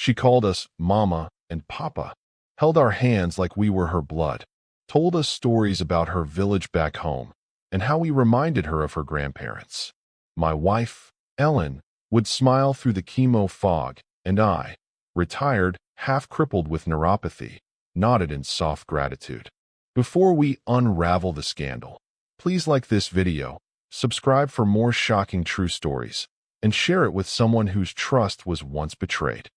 She called us Mama and Papa, held our hands like we were her blood, told us stories about her village back home, and how we reminded her of her grandparents. My wife, Ellen, would smile through the chemo fog, and I, retired, half-crippled with neuropathy, nodded in soft gratitude. Before we unravel the scandal, please like this video, subscribe for more shocking true stories, and share it with someone whose trust was once betrayed.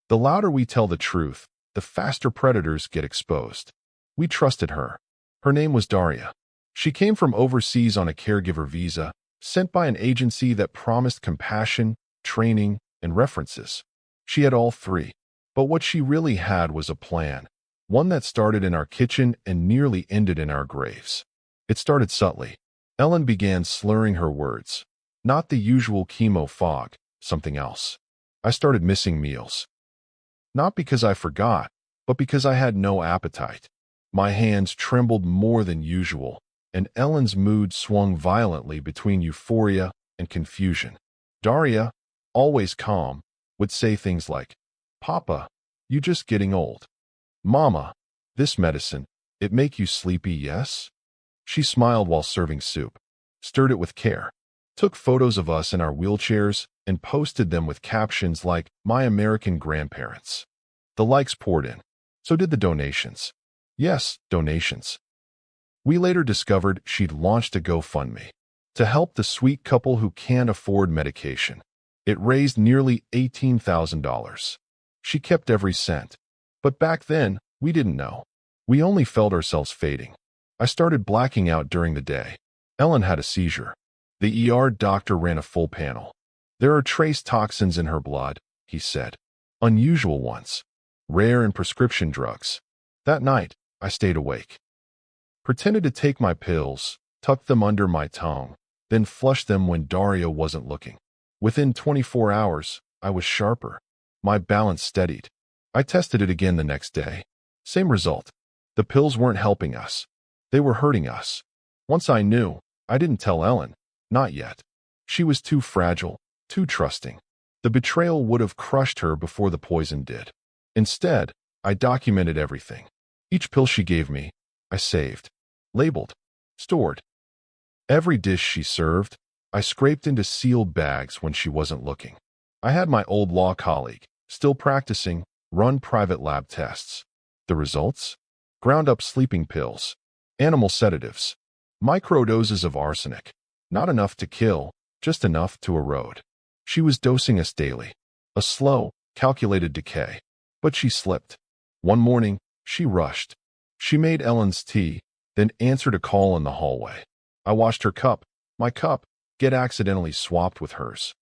The louder we tell the truth, the faster predators get exposed. We trusted her. Her name was Daria. She came from overseas on a caregiver visa, sent by an agency that promised compassion, training, and references. She had all three. But what she really had was a plan, one that started in our kitchen and nearly ended in our graves. It started subtly. Ellen began slurring her words. Not the usual chemo fog, something else. I started missing meals. Not because I forgot, but because I had no appetite. My hands trembled more than usual, and Ellen's mood swung violently between euphoria and confusion. Daria, always calm, would say things like, "Papa, you just getting old. Mama, this medicine, it make you sleepy, yes?" She smiled while serving soup, stirred it with care, took photos of us in our wheelchairs, and posted them with captions like, "My American grandparents." The likes poured in. So did the donations. Yes, donations. We later discovered she'd launched a GoFundMe to help the sweet couple who can't afford medication. It raised nearly $18,000. She kept every cent. But back then, we didn't know. We only felt ourselves fading. I started blacking out during the day. Ellen had a seizure. The ER doctor ran a full panel. "There are trace toxins in her blood," he said. "Unusual ones. Rare in prescription drugs." That night, I stayed awake. Pretended to take my pills, tucked them under my tongue, then flushed them when Daria wasn't looking. Within 24 hours, I was sharper. My balance steadied. I tested it again the next day. Same result. The pills weren't helping us. They were hurting us. Once I knew, I didn't tell Ellen. Not yet. She was too fragile, too trusting. The betrayal would have crushed her before the poison did. Instead, I documented everything. Each pill she gave me, I saved, labeled, stored. Every dish she served, I scraped into sealed bags when she wasn't looking. I had my old law colleague, still practicing, run private lab tests. The results? Ground-up sleeping pills, animal sedatives, microdoses of arsenic. Not enough to kill, just enough to erode. She was dosing us daily. A slow, calculated decay. But she slipped. One morning, she rushed. She made Ellen's tea, then answered a call in the hallway. I watched her cup, my cup, get accidentally swapped with hers.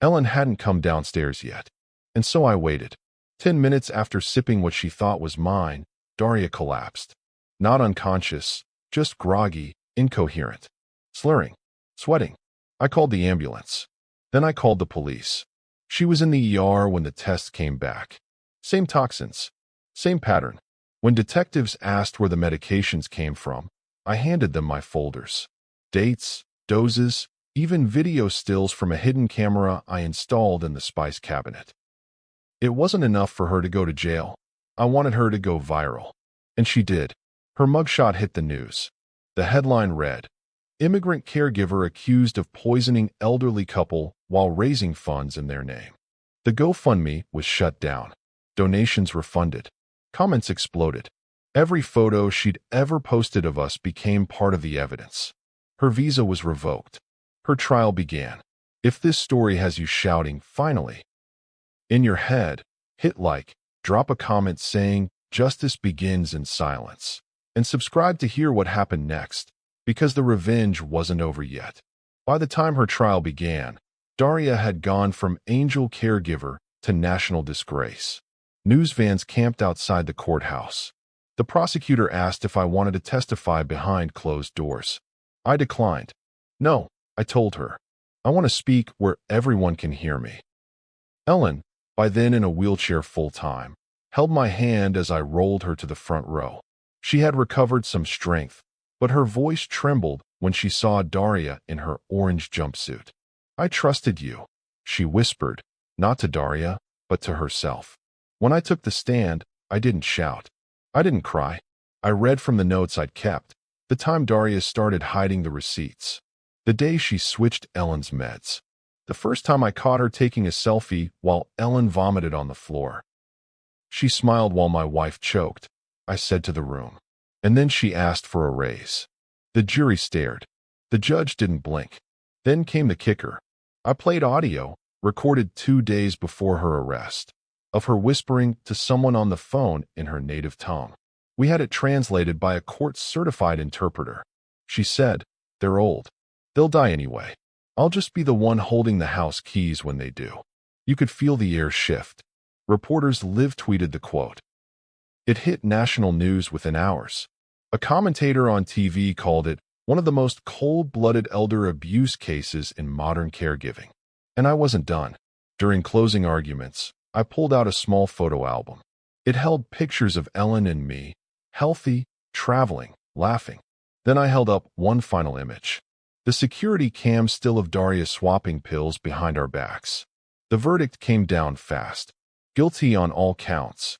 Ellen hadn't come downstairs yet, and so I waited. 10 minutes after sipping what she thought was mine, Daria collapsed. Not unconscious, just groggy, incoherent, slurring, sweating. I called the ambulance. Then I called the police. She was in the ER when the tests came back. Same toxins, same pattern. When detectives asked where the medications came from, I handed them my folders. Dates, doses, even video stills from a hidden camera I installed in the spice cabinet. It wasn't enough for her to go to jail. I wanted her to go viral. And she did. Her mugshot hit the news. The headline read, "Immigrant caregiver accused of poisoning elderly couple while raising funds in their name." The GoFundMe was shut down. Donations refunded. Comments exploded. Every photo she'd ever posted of us became part of the evidence. Her visa was revoked. Her trial began. If this story has you shouting, "Finally!" in your head, hit like, drop a comment saying, "Justice begins in silence," and subscribe to hear what happened next, because the revenge wasn't over yet. By the time her trial began, Daria had gone from angel caregiver to national disgrace. News vans camped outside the courthouse. The prosecutor asked if I wanted to testify behind closed doors. I declined. "No," I told her. "I want to speak where everyone can hear me." Ellen, by then in a wheelchair full-time, held my hand as I rolled her to the front row. She had recovered some strength, but her voice trembled when she saw Daria in her orange jumpsuit. "I trusted you," she whispered, not to Daria, but to herself. When I took the stand, I didn't shout. I didn't cry. I read from the notes I'd kept, the time Daria started hiding the receipts, the day she switched Ellen's meds, the first time I caught her taking a selfie while Ellen vomited on the floor. She smiled while my wife choked, I said to the room. And then she asked for a raise. The jury stared. The judge didn't blink. Then came the kicker. I played audio, recorded 2 days before her arrest, of her whispering to someone on the phone in her native tongue. We had it translated by a court-certified interpreter. She said, "They're old. They'll die anyway. I'll just be the one holding the house keys when they do." You could feel the air shift. Reporters live tweeted the quote. It hit national news within hours. A commentator on TV called it one of the most cold-blooded elder abuse cases in modern caregiving. And I wasn't done. During closing arguments, I pulled out a small photo album. It held pictures of Ellen and me, healthy, traveling, laughing. Then I held up one final image. The security cam still of Daria swapping pills behind our backs. The verdict came down fast. Guilty on all counts.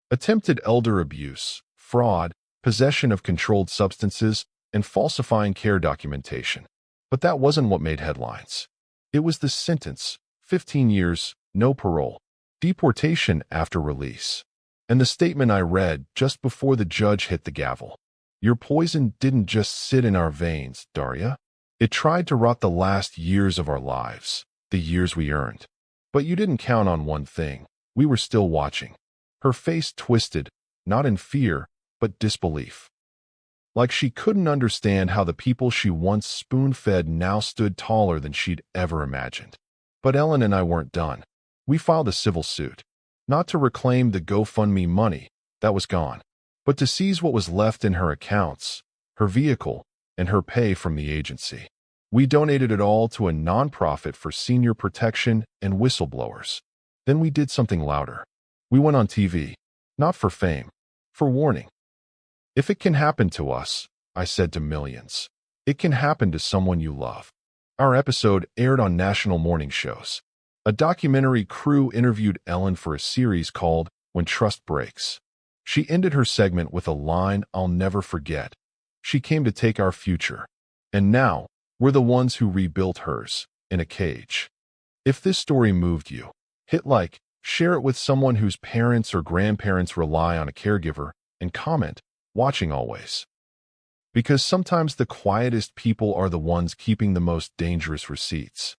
Attempted elder abuse, fraud, possession of controlled substances, and falsifying care documentation. But that wasn't what made headlines. It was the sentence, 15 years, no parole, deportation after release. And the statement I read just before the judge hit the gavel. Your poison didn't just sit in our veins, Daria. It tried to rot the last years of our lives, the years we earned. But you didn't count on one thing. We were still watching. Her face twisted, not in fear, but disbelief. Like she couldn't understand how the people she once spoon-fed now stood taller than she'd ever imagined. But Ellen and I weren't done. We filed a civil suit. Not to reclaim the GoFundMe money, that was gone, but to seize what was left in her accounts, her vehicle, and her pay from the agency. We donated it all to a nonprofit for senior protection and whistleblowers. Then we did something louder. We went on TV, not for fame, for warning. If it can happen to us, I said to millions, it can happen to someone you love. Our episode aired on national morning shows. A documentary crew interviewed Ellen for a series called When Trust Breaks. She ended her segment with a line I'll never forget. She came to take our future. And now, we're the ones who rebuilt hers, in a cage. If this story moved you, hit like, share it with someone whose parents or grandparents rely on a caregiver, and comment, watching always. Because sometimes the quietest people are the ones keeping the most dangerous receipts.